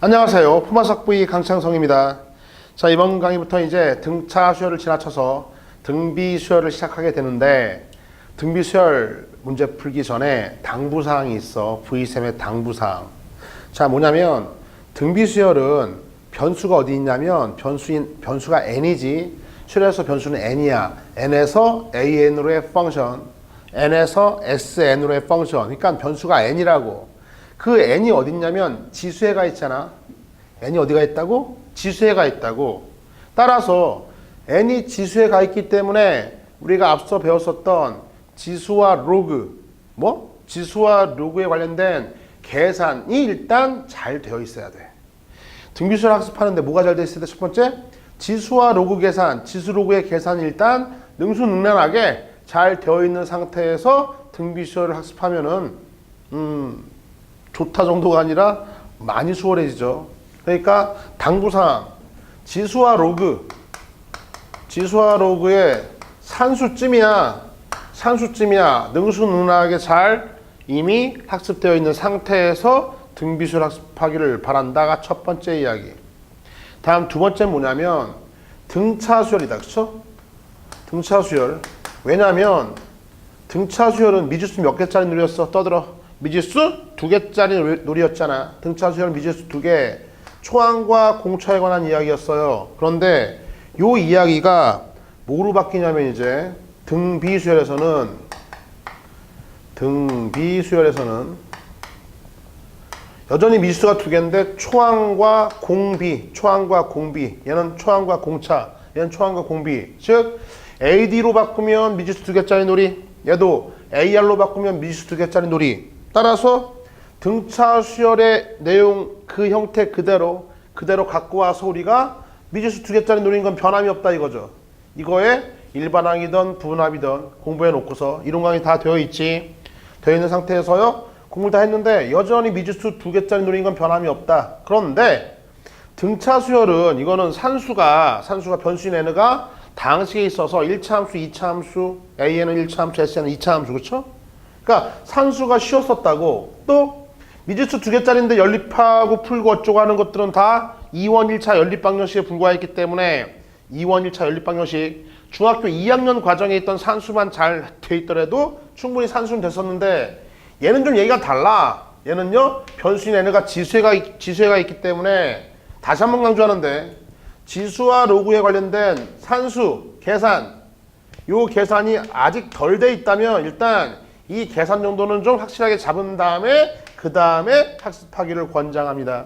안녕하세요. 포마석부의 강창성입니다. 자, 이번 강의부터 이제 등차 수열을 지나쳐서 등비 수열을 시작하게 되는데, 등비 수열 문제 풀기 전에 당부사항이 있어. V3의 당부사항. 자, 뭐냐면 등비 수열은 변수가 어디 있냐면 변수가 n이지. 수열에서 변수는 n이야. n에서 an으로의 펑션, n에서 sn으로의 펑션. 그러니까 변수가 n이라고. 그 n이 어디 있냐면 지수에 가 있잖아. n이 어디가 있다고? 지수에 가 있다고. 따라서 n이 지수에 가 있기 때문에 우리가 앞서 배웠었던 지수와 로그, 지수와 로그에 관련된 계산이 일단 잘 되어 있어야 돼. 등비수열 학습하는데 뭐가 잘 되어 있어야 돼? 첫 번째, 지수와 로그 계산, 지수 로그의 계산이 일단 능수능란하게 잘 되어 있는 상태에서 등비수열을 학습하면은 좋다 정도가 아니라 많이 수월해지죠. 그러니까 당부사항, 지수와 로그의 산수쯤이야 능수능란하게 잘 이미 학습되어 있는 상태에서 등비수열 학습하기를 바란다가 첫 번째 이야기. 다음 두 번째 뭐냐면 등차수열이다. 그쵸? 등차수열. 왜냐면 등차수열은 미지수 몇 개짜리 놀이였어? 떠들어. 미지수 2개짜리 놀이였잖아. 등차수열 미지수 2개. 초항과 공차에 관한 이야기였어요. 그런데 요 이야기가 뭐로 바뀌냐면 이제 등비수열에서는 여전히 미지수가 2개인데 초항과 공비. 얘는 초항과 공차. 얘는 초항과 공비. 즉 AD로 바꾸면 미지수 2개짜리 놀이. 얘도 AR로 바꾸면 미지수 2개짜리 놀이. 따라서 등차 수열의 내용 그 형태 그대로 갖고 와서 우리가 미지수 2개짜리 놀이인 건 변함이 없다 이거죠. 이거에 일반항이든 부분합이든 공부해 놓고서 이론 강의 다 되어 있는 상태에서요. 공부를 다 했는데 여전히 미지수 2개짜리 놀이인 건 변함이 없다. 그런데 등차 수열은 이거는 산수가 변수인 n가 다항식에 있어서 1차 함수, 2차 함수, a는 1차 함수, s는 2차 함수, 그렇죠? 그러니까 산수가 쉬웠었다고. 또 미지수 2개짜리인데 연립하고 풀고 어쩌고 하는 것들은 다 2원 1차 연립방정식에 불과했기 때문에 2원 1차 연립방정식 중학교 2학년 과정에 있던 산수만 잘 돼 있더라도 충분히 산수는 됐었는데 얘는 좀 얘기가 달라. 얘는요 변수인 n가 지수에 가 있기 때문에 다시 한번 강조하는데 지수와 로그에 관련된 산수 계산, 요 계산이 아직 덜 돼 있다면 일단 이 계산 정도는 좀 확실하게 잡은 다음에 그 다음에 학습하기를 권장합니다.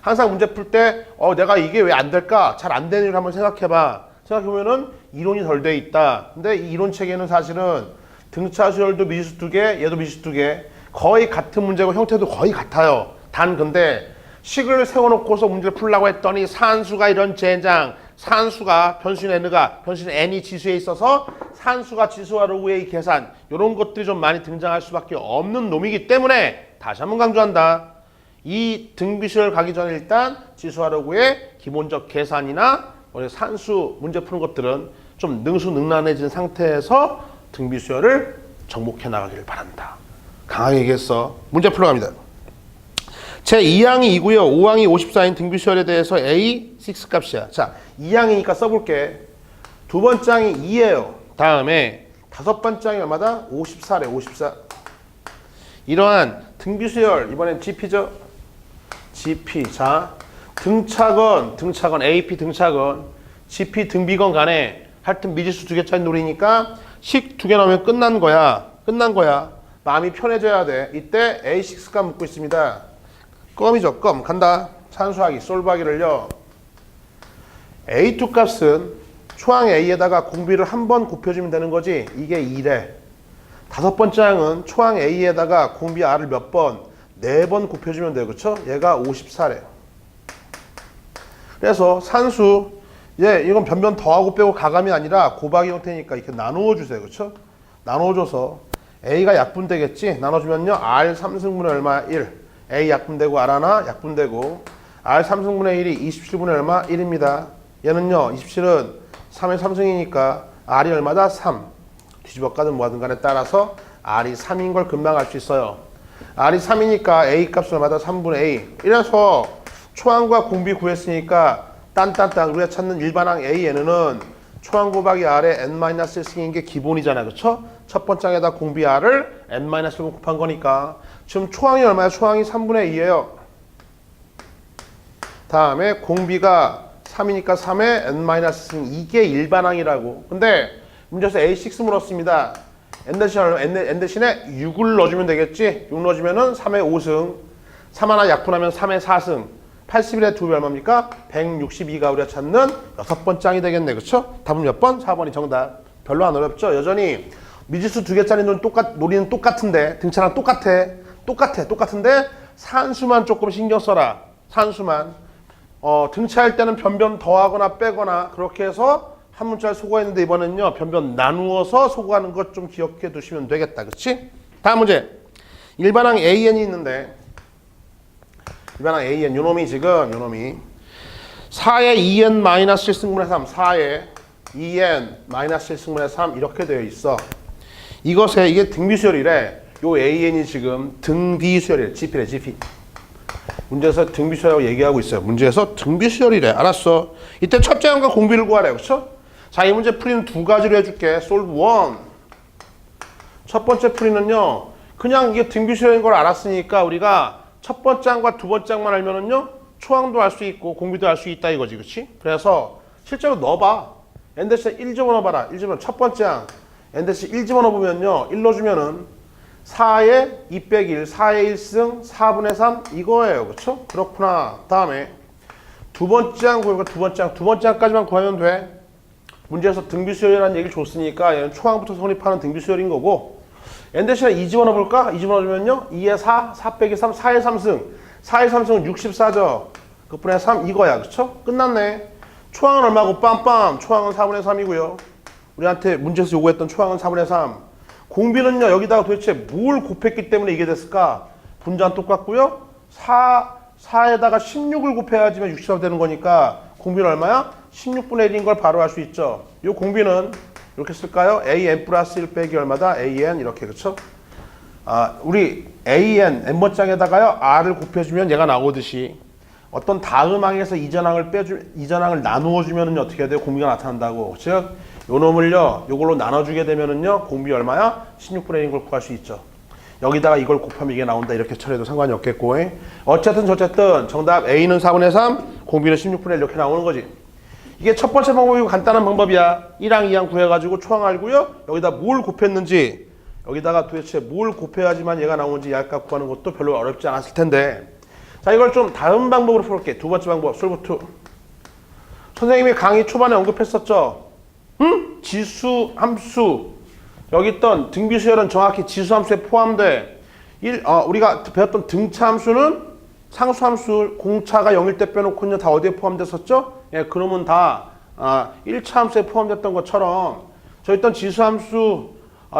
항상 문제 풀 때 내가 이게 왜 안 될까? 잘 안 되는 일을 한번 생각해봐. 생각해보면은 이론이 덜 돼 있다. 근데 이 이론 체계는 사실은 등차 수열도 미지수 2개, 얘도 미지수 2개 거의 같은 문제고 형태도 거의 같아요. 단 근데 식을 세워놓고서 문제를 풀려고 했더니 산수가 이런 젠장, 산수가 변수인 n이 지수에 있어서 산수가 지수와 로그의 계산 이런 것들이 좀 많이 등장할 수밖에 없는 놈이기 때문에 다시 한번 강조한다. 이 등비수열 가기 전에 일단 지수와 로그의 기본적 계산이나 산수 문제 푸는 것들은 좀 능수능란해진 상태에서 등비수열을 정복해 나가기를 바란다. 강하게 얘기했어. 문제 풀러 갑니다. 제2항이 2고요. 5항이 54인 등비수열에 대해서 A6 값이야. 자, 2항이니까 써볼게. 두 번째 항이 2예요. 다음에 다섯 번째 항이 얼마다? 54래. 54. 이러한 등비수열, 이번엔 GP죠. GP. 자, 등차건 AP 등차건 GP 등비건 간에 하여튼 미지수 2개짜리 놀이니까 식 2개 나오면 끝난 거야. 마음이 편해져야 돼. 이때 A6 값 묻고 있습니다. 껌이죠. 껌. 간다. 산수하기, 솔브하기를요. A2 값은 초항 A에다가 공비를 한 번 곱해주면 되는 거지. 이게 2래. 다섯 번째 항은 초항 A에다가 공비 R을 몇 번? 4번 곱해주면 돼요. 그쵸? 얘가 54래요. 그래서 산수, 이건 변변 더하고 빼고 가감이 아니라 곱하기 형태니까 이렇게 나누어 주세요. 그쵸? 나누어줘서 A가 약분되겠지? 나눠주면요. R 3승분의 얼마? 1. A 약분되고 R 하나 약분되고 R 3승분의 1이 27분의 얼마? 1입니다. 얘는요 27은 3의 3승이니까 R이 얼마다? 3. 뒤집어 까든 뭐하든 간에 따라서 R이 3인 걸 금방 알 수 있어요. R이 3이니까 A 값은 얼마다? 3분의 A. 이래서 초항과 공비 구했으니까 딴딴딴 우리가 찾는 일반항 AN은 초항 곱하기 R에 n-1승인 게 기본이잖아. 그쵸? 첫 번째 항에다 공비 R을 n-1로 곱한 거니까 지금 초항이 얼마야? 초항이 3분의 2예요. 다음에 공비가 3이니까 3에 n-승 이게 일반항이라고. 근데 문제에서 A6 물었습니다. n 대신에 6을 넣어주면 되겠지? 6 넣어주면은 3의 5승 3 하나 약분하면 3의 4승 81의 2배 얼마입니까? 162가 우리가 찾는 여섯 번째 항이 되겠네. 그쵸? 답은 몇 번? 4번이 정답. 별로 안 어렵죠? 여전히 미지수 2개짜리 놀이는 똑같은데 등차랑 똑같은데 산수만 조금 신경 써라. 산수만 등차할 때는 변변 더하거나 빼거나 그렇게 해서 한 문자를 소거했는데 이번엔요 변변 나누어서 소거하는 것 좀 기억해 두시면 되겠다. 그치? 다음 문제. 일반항 AN이 있는데 일반항 AN 요놈이 4의 2n-1승분의 3 4의 2n-1승분의 3 이렇게 되어 있어. 이게 등비수열이래. 요 AN이 지금 등비수열이래. GP래 GP. 문제에서 등비수열이라고 얘기하고 있어요. 문제에서 등비수열이래. 알았어. 이때 첫째 항과 공비를 구하래. 그쵸? 자, 이 문제 풀이는 두 가지로 해줄게. 솔브 1. 첫 번째 풀이는요. 그냥 이게 등비수열인 걸 알았으니까 우리가 첫 번째 항과 두 번째 항만 알면은요. 초항도 알 수 있고 공비도 알 수 있다 이거지. 그치? 그래서 실제로 넣어봐. n-1 집어넣어봐라. 1 집어넣어. 첫 번째 항. n-1 집어넣어보면요. 1 넣어주면은 4의 2 빼기 1. 4의 1승 4분의 3 이거예요. 그쵸? 그렇구나. 다음에 두 번째 항 구해볼까? 두 번째 항까지만 구하면 돼. 문제에서 등비수열이라는 얘기를 줬으니까 얘는 초항부터 성립하는 등비수열인 거고 n 대신에 2 집어넣어볼까? 2 집어넣어주면요 2의 4, 4 빼기 3, 4의 3승 4의 3승은 64죠. 그뿐에 3 이거야. 그쵸? 끝났네. 초항은 얼마고? 빰빰. 초항은 4분의 3이고요. 우리한테 문제에서 요구했던 초항은 4분의 3. 공비는요 여기다가 도대체 뭘 곱했기 때문에 이게 됐을까? 분자는 똑같고요 4에다가 16을 곱해야지만 64 되는 거니까 공비는 얼마야? 16분의 1인 걸 바로 알 수 있죠. 이 공비는 이렇게 쓸까요? an 플러스 1 빼기 얼마다? an 이렇게. 그쵸? 우리 an n번장에다가요 r을 곱해주면 얘가 나오듯이 어떤 다음 항에서 이전항을 나누어주면 어떻게 해야 돼요? 공비가 나타난다고. 즉 요 놈을요 요걸로 나눠주게 되면은요 공비 얼마야? 16분의 1인 걸 구할 수 있죠. 여기다가 이걸 곱하면 이게 나온다 이렇게 처리해도 상관이 없겠고. 어쨌든 정답 A는 4분의 3 공비는 16분의 1 이렇게 나오는 거지. 이게 첫 번째 방법이고 간단한 방법이야. 1항 2항 구해가지고 초항 알고요 여기다 뭘 곱했는지 여기다가 도대체 뭘 곱해야지만 얘가 나오는지 약값 구하는 것도 별로 어렵지 않았을 텐데. 자, 이걸 좀 다른 방법으로 풀게. 두 번째 방법 솔브 2. 선생님이 강의 초반에 언급했었죠. 지수 함수. 여기 있던 등비수열은 정확히 지수 함수에 포함돼. 우리가 배웠던 등차 함수는 상수 함수 공차가 0일 때 빼놓고는 다 어디에 포함됐었죠? 예, 그러면 다 1차 함수에 포함됐던 것처럼 저 있던 지수 함수,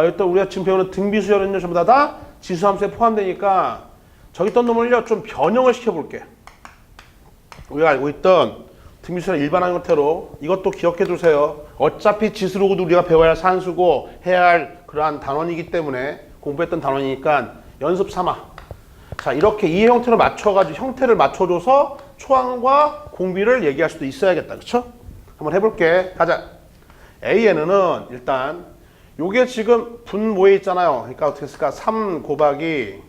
일단 우리가 지금 배우는 등비수열은요 전부 다 지수 함수에 포함되니까 저기 있던 놈을요 좀 변형을 시켜볼게. 우리가 알고 있던 등비수열 일반항 형태로 이것도 기억해 두세요. 어차피 지수로도 우리가 배워야 할 산수고 해야 할 그러한 단원이기 때문에 공부했던 단원이니까 연습 삼아. 자, 이렇게 이 형태로 맞춰가지고 형태를 맞춰줘서 초항과 공비를 얘기할 수도 있어야겠다. 그쵸? 한번 해볼게. 가자. AN은 일단 요게 지금 분모에 있잖아요. 그러니까 어떻게 했을까? 3 곱하기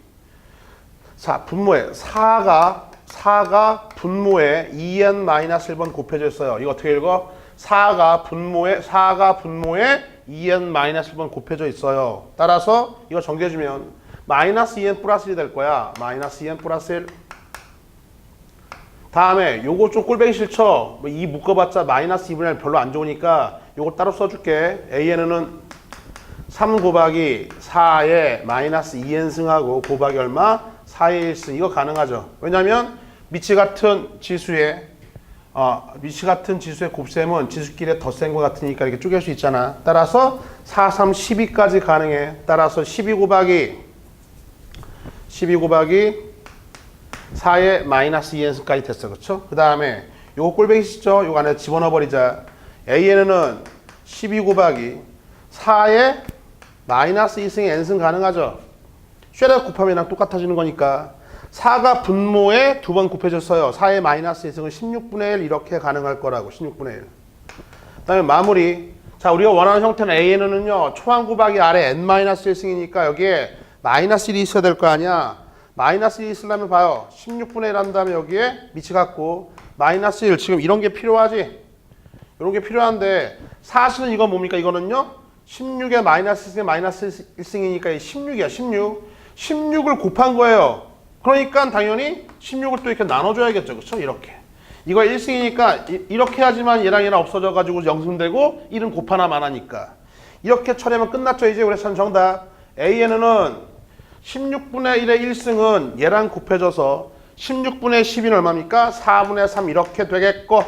4 분모에 4가 분모에 2n-1번 곱해져 있어요. 이거 어떻게 읽어? 4가 분모에 2n-1번 곱해져 있어요. 따라서 이거 정리해주면 마이너스 2n 플러스 1이 될 거야. 마이너스 2n 플러스 1. 다음에 요거 좀 꼴배기 싫죠? 2 묶어봤자 마이너스 2분의 1 별로 안 좋으니까 요거 따로 써줄게. AN은 3 곱하기 4에 마이너스 2n승하고 곱하기 얼마? 4의 1승. 이거 가능하죠. 왜냐면 미치 같은 지수의 곱셈은 지수끼리 더 센 것 같으니까 이렇게 쪼갤 수 있잖아. 따라서 4, 3, 12까지 가능해. 따라서 12 곱하기 4의 마이너스 2n승까지 됐어. 그쵸? 그 다음에 요거 꼴배기 싫죠? 요거 안에 집어넣어 버리자. AN은 12 곱하기 4의 마이너스 2승의 n승 가능하죠? 쉐레 곱하면이랑 똑같아지는 거니까 4가 분모에 두 번 곱해졌어요. 4의 마이너스 1승은 16분의 1 이렇게 가능할 거라고. 16분의 1. 그 다음에 마무리. 자, 우리가 원하는 형태는 AN은요. 초항 곱하기 R에 n-1승이니까 여기에 마이너스 1이 있어야 될 거 아니야. 마이너스 1이 있으려면 봐요. 16분의 1 한 다음에 여기에 미치 갖고 마이너스 1. 지금 이런 게 필요하지. 이런 게 필요한데 사실은 이건 뭡니까? 이거는요. 16에 마이너스 1승에 마이너스 1승이니까 16이야. 16. 16을 곱한 거예요. 그러니까 당연히 16을 또 이렇게 나눠줘야겠죠. 그렇죠? 이렇게. 이거 1승이니까 이렇게 하지만 얘랑 없어져가지고 0승되고 1은 곱하나만 하니까. 이렇게 처리하면 끝났죠. 이제 우리 선 정답. AN은 16분의 1의 1승은 얘랑 곱해져서 16분의 10은 얼마입니까? 4분의 3 이렇게 되겠고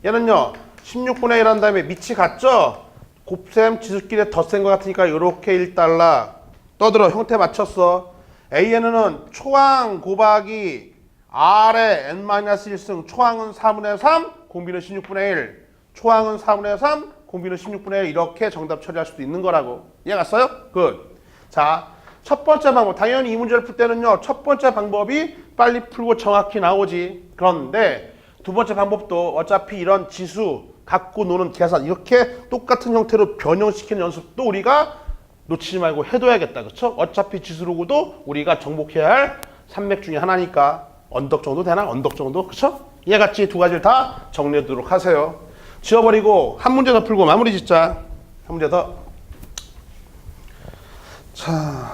얘는요. 16분의 1 한 다음에 밑이 같죠? 곱셈 지수끼리 더 센 것 같으니까 이렇게 1달러 떠들어. 형태 맞췄어. AN은 초항 곱하기 R의 n-1승 초항은 4분의 3 공비는 16분의 1 초항은 4분의 3 공비는 16분의 1 이렇게 정답 처리할 수도 있는 거라고. 이해 갔어요? 굿. 자, 첫 번째 방법. 당연히 이 문제를 풀 때는요. 첫 번째 방법이 빨리 풀고 정확히 나오지. 그런데 두 번째 방법도 어차피 이런 지수 갖고 노는 계산 이렇게 똑같은 형태로 변형시키는 연습도 우리가 놓치지 말고 해둬야겠다. 그렇죠? 어차피 지수로고도 우리가 정복해야 할 산맥 중에 하나니까 언덕 정도 되나? 언덕 정도? 그렇죠? 이해같이 두 가지를 다 정리하도록 하세요. 지워버리고 한 문제 더 풀고 마무리 짓자. 한 문제 더. 자,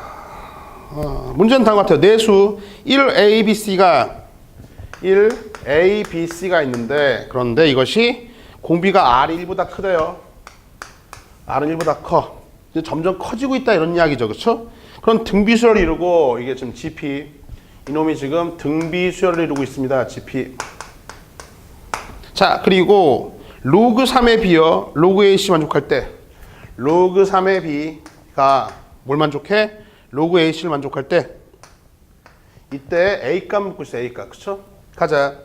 문제는 다음 같아요. 내수 1ABC가 있는데 그런데 이것이 공비가 R이 1보다 크대요. R은 1보다 커. 이제 점점 커지고 있다 이런 이야기죠. 그렇죠? 그럼 등비수열을 이루고 이게 지금 GP 이놈이 지금 등비수열을 이루고 있습니다. GP. 자, 그리고 로그 3의 B요. 로그 AC 만족할 때 로그 3의 B가 뭘 만족해? 로그 AC를 만족할 때 이때 A값 묻고 있어요. A값. 그쵸? 가자.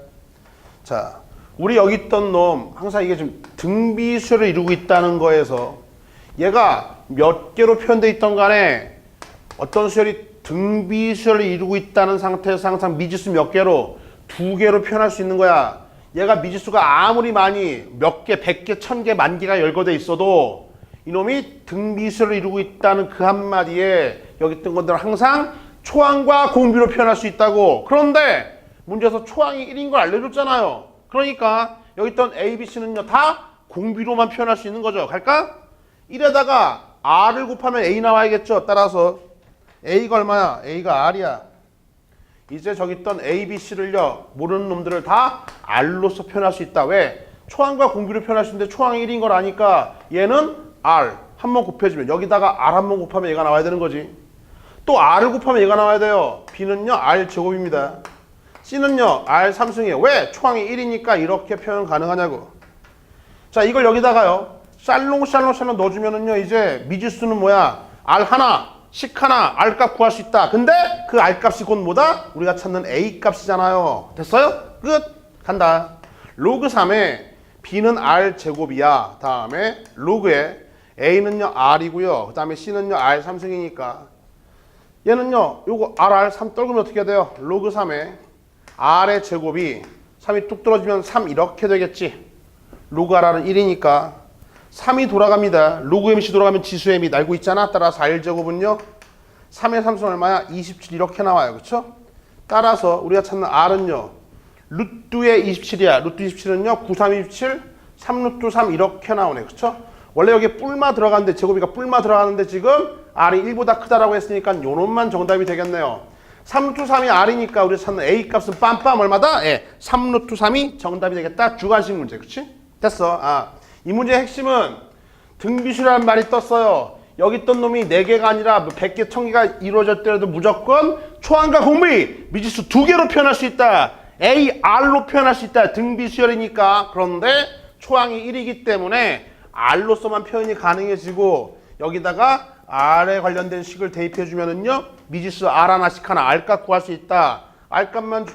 자, 우리 여기 있던 놈 항상 이게 지금 등비수열을 이루고 있다는 거에서 얘가 몇 개로 표현되어 있던 간에 어떤 수열이 등비수열을 이루고 있다는 상태에서 항상 미지수 몇 개로? 2개로 표현할 수 있는 거야. 얘가 미지수가 아무리 많이 몇 개, 100개, 1000개, 만 개가 열거돼 있어도 이놈이 등비수열을 이루고 있다는 그 한마디에 여기 있던 것들은 항상 초항과 공비로 표현할 수 있다고. 그런데 문제에서 초항이 1인 걸 알려줬잖아요. 그러니까 여기 있던 A, B, C는요 다 공비로만 표현할 수 있는 거죠. 갈까? 1에다가 R을 곱하면 A 나와야겠죠. 따라서 A가 얼마야? A가 R이야. 이제 저기 있던 A, B, C를요 모르는 놈들을 다 R로서 표현할 수 있다. 왜? 초항과 공비로 표현할 수 있는데 초항이 1인 걸 아니까 얘는 R 한 번 곱해주면 여기다가 R 한 번 곱하면 얘가 나와야 되는 거지. 또 R을 곱하면 얘가 나와야 돼요. B는요 R 제곱입니다. C는요 R 3승이에요. 왜? 초항이 1이니까 이렇게 표현 가능하냐고. 자, 이걸 여기다가요 샬롱 넣어주면은요 이제 미지수는 뭐야? R 하나, 식 하나, R 값 구할 수 있다. 근데 그 R 값이 곧 뭐다? 우리가 찾는 A 값이잖아요. 됐어요? 끝. 간다. 로그 3에 B는 R 제곱이야. 다음에 로그에 A는요 R이고요. 그 다음에 C는요 R 3승이니까 얘는요 요거 R 3 떨구면 어떻게 돼요? 로그 3에 R의 제곱이 3이 뚝 떨어지면 3 이렇게 되겠지. 로그 R은 1이니까 3이 돌아갑니다. 로그 MC 돌아가면 지수 M이 날고 있잖아. 따라서 R제곱은요 3의 3승 얼마야? 27 이렇게 나와요. 그쵸? 따라서 우리가 찾는 R은요 루트의 27이야. 루트 27은요 9, 3, 27 3루트 3 이렇게 나오네. 그쵸? 원래 여기 뿔마 들어가는데 제곱이가 뿔마 들어가는데 지금 R이 1보다 크다라고 했으니까 요놈만 정답이 되겠네요. 3루트 3이 R이니까 우리가 찾는 A 값은 빰빰 얼마다? 예, 3루트 3이 정답이 되겠다. 주관식 문제. 그치? 됐어. 이 문제의 핵심은 등비수라는 말이 떴어요. 여기 있던 놈이 4개가 아니라 100개, 1000개가 이루어졌더라도 무조건 초항과 공비, 미지수 2개로 표현할 수 있다. A, R로 표현할 수 있다. 등비수열이니까. 그런데 초항이 1이기 때문에 R로서만 표현이 가능해지고 여기다가 R에 관련된 식을 대입해주면은요 미지수 R 하나씩 하나 R값 구할 수 있다. R값만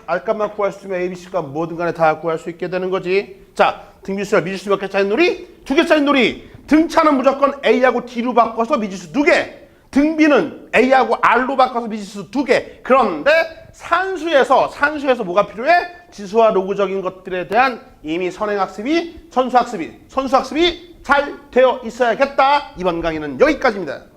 구할 수 있으면 A, B, C값 뭐든 간에 다 구할 수 있게 되는 거지. 자, 등비수열 미지수 몇 개짜리 놀이? 2개짜리 놀이. 등차는 무조건 A하고 D로 바꿔서 미지수 2개. 등비는 A하고 R로 바꿔서 미지수 2개. 그런데 산수에서 뭐가 필요해? 지수와 로그적인 것들에 대한 이미 선수학습이 잘 되어 있어야겠다. 이번 강의는 여기까지입니다.